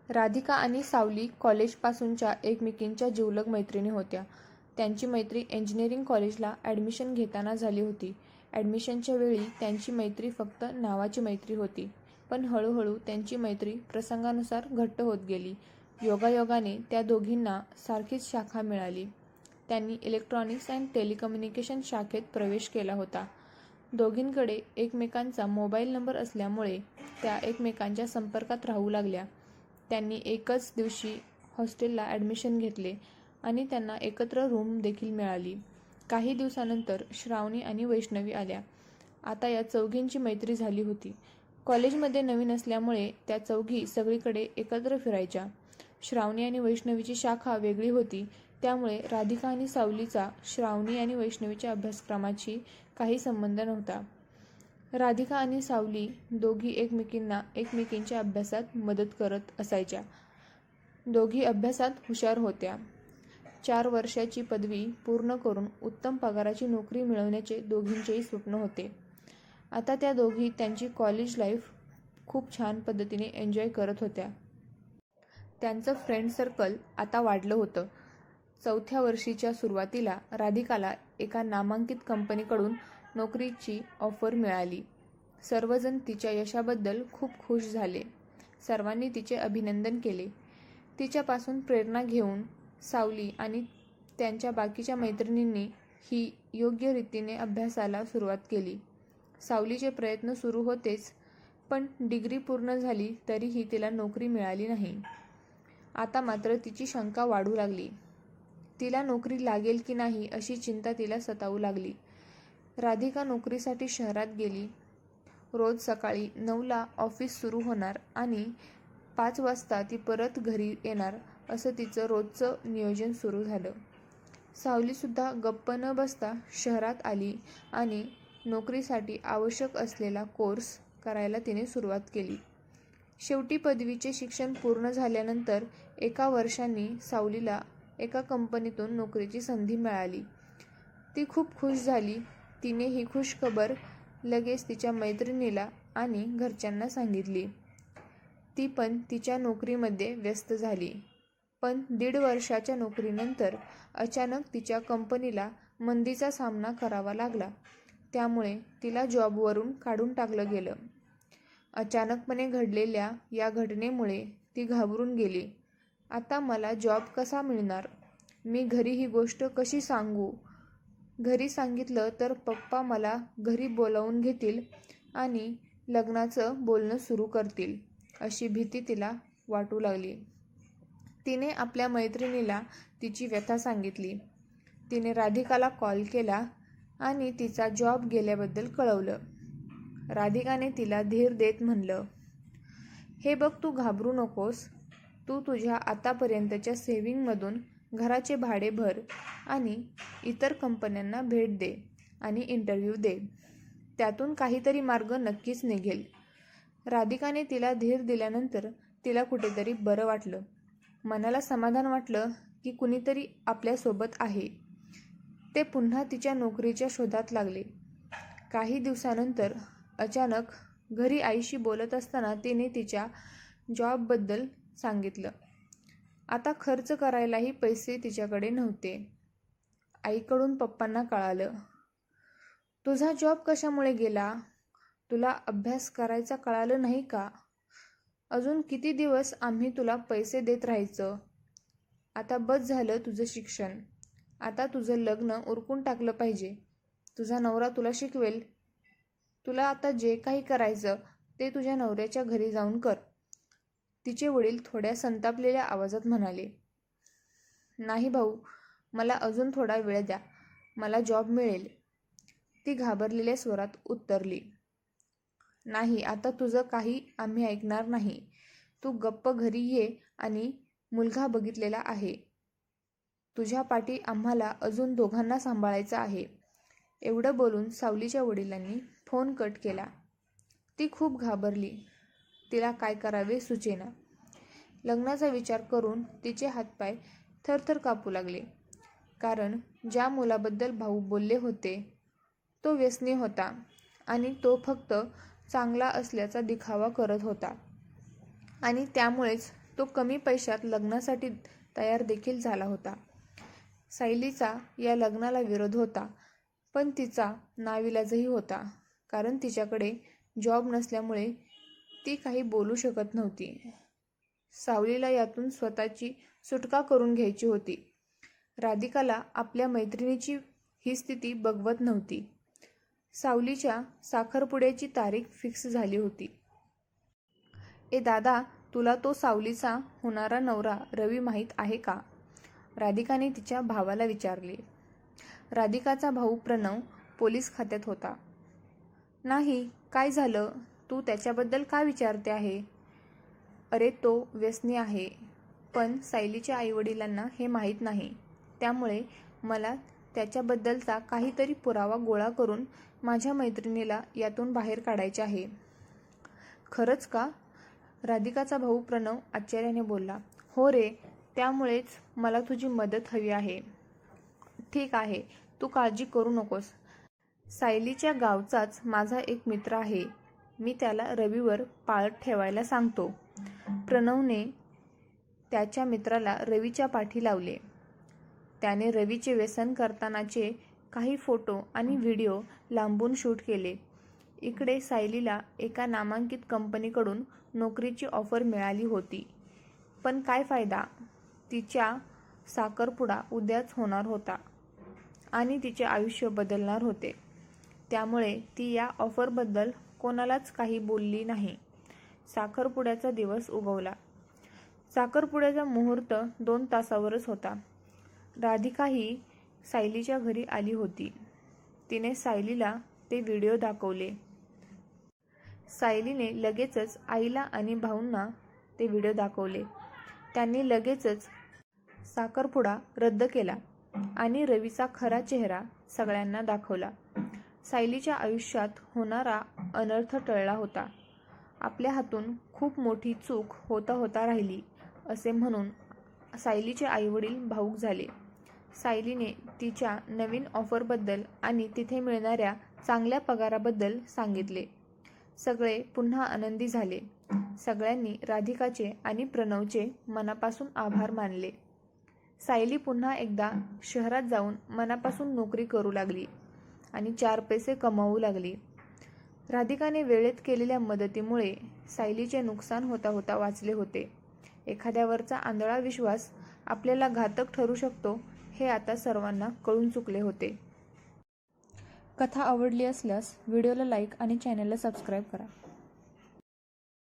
राधिका आणि सावली कॉलेजपासूनच्या एकमेकींच्या जिवलग मैत्रिणी होत्या. त्यांची मैत्री इंजिनिअरिंग कॉलेजला ॲडमिशन घेताना झाली होती. ॲडमिशनच्या वेळी त्यांची मैत्री फक्त नावाची मैत्री होती, पण हळूहळू त्यांची मैत्री प्रसंगानुसार घट्ट होत गेली. योगायोगाने त्या दोघींना सारखीच शाखा मिळाली. त्यांनी इलेक्ट्रॉनिक्स अँड टेलिकम्युनिकेशन शाखेत प्रवेश केला होता. दोघींकडे एकमेकांचा मोबाईल नंबर असल्यामुळे त्या एकमेकांच्या संपर्कात राहू लागल्या. त्यांनी एकच दिवशी हॉस्टेलला ॲडमिशन घेतले आणि त्यांना एकत्र रूम देखील मिळाली. काही दिवसानंतर श्रावणी आणि वैष्णवी आल्या. आता या चौघींची मैत्री झाली होती. कॉलेजमध्ये नवीन असल्यामुळे त्या चौघी सगळीकडे एकत्र फिरायच्या. श्रावणी आणि वैष्णवीची शाखा वेगळी होती, त्यामुळे राधिका आणि सावलीचा श्रावणी आणि वैष्णवीच्या अभ्यासक्रमाशी काही संबंध नव्हता. राधिका आणि सावली दोघी एकमेकींना एकमेकींच्या अभ्यासात मदत करत असायच्या. दोघी अभ्यासात हुशार होत्या. 4 वर्षाची पदवी पूर्ण करून उत्तम पगाराची नोकरी मिळवण्याचे दोघींचेही स्वप्न होते. आता त्या दोघी त्यांची कॉलेज लाईफ खूप छान पद्धतीने एन्जॉय करत होत्या. त्यांचं फ्रेंड सर्कल आता वाढलं होतं. 4थ्या वर्षीच्या सुरुवातीला राधिकाला एका नामांकित कंपनीकडून नोकरीची ऑफर मिळाली. सर्वजण तिच्या यशाबद्दल खूप खुश झाले. सर्वांनी तिचे अभिनंदन केले. तिच्यापासून प्रेरणा घेऊन सावली आणि त्यांच्या बाकीच्या मैत्रिणींनी ही योग्य रीतीने अभ्यासाला सुरुवात केली. सावलीचे प्रयत्न सुरू होतेच, पण डिग्री पूर्ण झाली तरीही तिला नोकरी मिळाली नाही. आता मात्र तिची शंका वाढू लागली. तिला नोकरी लागेल की नाही अशी चिंता तिला सतावू लागली. राधिका नोकरीसाठी शहरात गेली. रोज सकाळी 9ला ऑफिस सुरू होणार आणि 5 वाजता ती परत घरी येणार असं तिचं रोजचं नियोजन सुरू झालं. सावलीसुद्धा गप्प न बसता शहरात आली आणि नोकरीसाठी आवश्यक असलेला कोर्स करायला तिने सुरुवात केली. शेवटी पदवीचे शिक्षण पूर्ण झाल्यानंतर 1 वर्षांनी सावलीला एका कंपनीतून नोकरीची संधी मिळाली. ती खूप खुश झाली. तिने ही खुशखबर लगेच तिच्या मैत्रिणीला आणि घरच्यांना सांगितली. ती पण तिच्या नोकरीमध्ये व्यस्त झाली. पण 1.5 वर्षाच्या नोकरीनंतर अचानक तिच्या कंपनीला मंदीचा सामना करावा लागला. त्यामुळे तिला जॉबवरून काढून टाकलं गेलं. अचानकपणे घडलेल्या या घटनेमुळे ती घाबरून गेली. आता मला जॉब कसा मिळणार? मी घरी ही गोष्ट कशी सांगू? घरी सांगितलं तर पप्पा मला घरी बोलावून घेतील आणि लग्नाचं बोलणं सुरू करतील, अशी भीती तिला वाटू लागली. तिने आपल्या मैत्रिणीला तिची व्यथा सांगितली. तिने राधिकाला कॉल केला आणि तिचा जॉब गेल्याबद्दल कळवलं. राधिकाने तिला धीर देत म्हणलं, हे बघ, तू घाबरू नकोस. तू तुझ्या आतापर्यंतच्या सेव्हिंगमधून घराचे भाडे भर आणि इतर कंपन्यांना भेट दे आणि इंटरव्ह्यू दे. त्यातून काहीतरी मार्ग नक्कीच निघेल. राधिकाने तिला धीर दिल्यानंतर तिला कुठेतरी बरं वाटलं. मनाला समाधान वाटलं की कुणीतरी आपल्यासोबत आहे. ते पुन्हा तिच्या नोकरीच्या शोधात लागले. काही दिवसानंतर अचानक घरी आईशी बोलत असताना तिने तिच्या जॉबबद्दल सांगितलं. आता खर्च करायलाही पैसे तिच्याकडे नव्हते. आईकडून पप्पांना कळालं. तुझा जॉब कशामुळे गेला? तुला अभ्यास करायचा कळालं नाही का? अजून किती दिवस आम्ही तुला पैसे देत राहायचं? आता बस झालं तुझं शिक्षण. आता तुझं लग्न उरकून टाकलं पाहिजे. तुझा नवरा तुला शिकवेल. तुला आता जे काही करायचं ते तुझ्या नवऱ्याच्या घरी जाऊन कर. तिचे वडील थोड्या संतापलेल्या आवाजात म्हणाले. नाही भाऊ, मला अजून थोडा वेळ द्या. मला जॉब मिळेल. ती घाबरलेल्या स्वरात उत्तरली. नाही, आता तुझं काही आम्ही ऐकणार नाही. तू गप्प घरी ये आणि मुलगा बघितलेला आहे. तुझ्या पाठी आम्हाला अजून दोघांना सांभाळायचं आहे. एवढं बोलून सावलीच्या वडिलांनी फोन कट केला. ती खूप घाबरली. तिला काय करावे सुचेना. लग्नाचा विचार करून तिचे हातपाय थरथर कापू लागले. कारण ज्या मुलाबद्दल भाऊ बोलले होते तो व्यसनी होता आणि तो फक्त चांगला असल्याचा दिखावा करत होता आणि त्यामुळेच तो कमी पैशात लग्नासाठी तयार देखील झाला होता. सायलीचा या लग्नाला विरोध होता, पण तिचा नाविलाजही होता, कारण तिच्याकडे जॉब नसल्यामुळे ती काही बोलू शकत नव्हती. सावलीला यातून स्वतःची सुटका करून घ्यायची होती. राधिकाला आपल्या मैत्रिणीची ही स्थिती बघवत नव्हती. सावलीच्या साखरपुड्याची तारीख फिक्स झाली होती. ए दादा, तुला तो सावलीचा होणारा नवरा रवी माहीत आहे का? राधिकाने तिच्या भावाला विचारले. राधिकाचा भाऊ प्रणव पोलीस खात्यात होता. नाही, काय झालं? तू त्याच्याबद्दल का विचारते आहे? अरे, तो व्यसनी आहे, पण सायलीच्या आईवडिलांना हे माहीत नाही. त्यामुळे मला त्याच्याबद्दलचा काहीतरी पुरावा गोळा करून माझ्या मैत्रिणीला यातून बाहेर काढायचे आहे. खरंच का? राधिकाचा भाऊ प्रणव आश्चर्याने बोलला. हो रे, त्यामुळेच मला तुझी मदत हवी आहे. ठीक आहे, तू काळजी करू नकोस. सायलीच्या गावचाच माझा एक मित्र आहे. मी त्याला रवीवर पाळत ठेवायला सांगतो. प्रणवने त्याच्या मित्राला रवीच्या पाठी लावले. त्याने रवीचे व्यसन करतानाचे काही फोटो आणि व्हिडिओ लांबून शूट केले. इकडे सायलीला एका नामांकित कंपनीकडून नोकरीची ऑफर मिळाली होती. पण काय फायदा? तिच्या साखरपुडा उद्याच होणार होता आणि तिचे आयुष्य बदलणार होते. त्यामुळे ती या ऑफरबद्दल कोणालाच काही बोलली नाही. साखरपुड्याचा दिवस उगवला. साखरपुड्याचा मुहूर्त 2 तासावरच होता. राधिकाही सायलीच्या घरी आली होती. तिने सायलीला ते व्हिडिओ दाखवले. सायलीने लगेचच आईला आणि भाऊंना ते व्हिडिओ दाखवले. त्यांनी लगेचच साखरपुडा रद्द केला आणि रवीचा खरा चेहरा सगळ्यांना दाखवला. सायलीच्या आयुष्यात होणारा अनर्थ टळला होता. आपल्या हातून खूप मोठी चूक होता राहिली असे म्हणून सायलीचे आईवडील भावूक झाले. सायलीने तिच्या नवीन ऑफरबद्दल आणि तिथे मिळणाऱ्या चांगल्या पगाराबद्दल सांगितले. सगळे पुन्हा आनंदी झाले. सगळ्यांनी राधिकाचे आणि प्रणवचे मनापासून आभार मानले. सायली पुन्हा एकदा शहरात जाऊन मनापासून नोकरी करू लागली आणि 4 पैसे कमावू लागली. राधिकाने वेळेत केलेल्या मदतीमुळे सायलीचे नुकसान होता वाचले होते. एखाद्यावरचा आंधळा विश्वास आपल्याला घातक ठरू शकतो हे आता सर्वांना कळून चुकले होते. कथा आवडली असल्यास व्हिडिओला लाईक आणि चॅनलला सबस्क्राईब करा.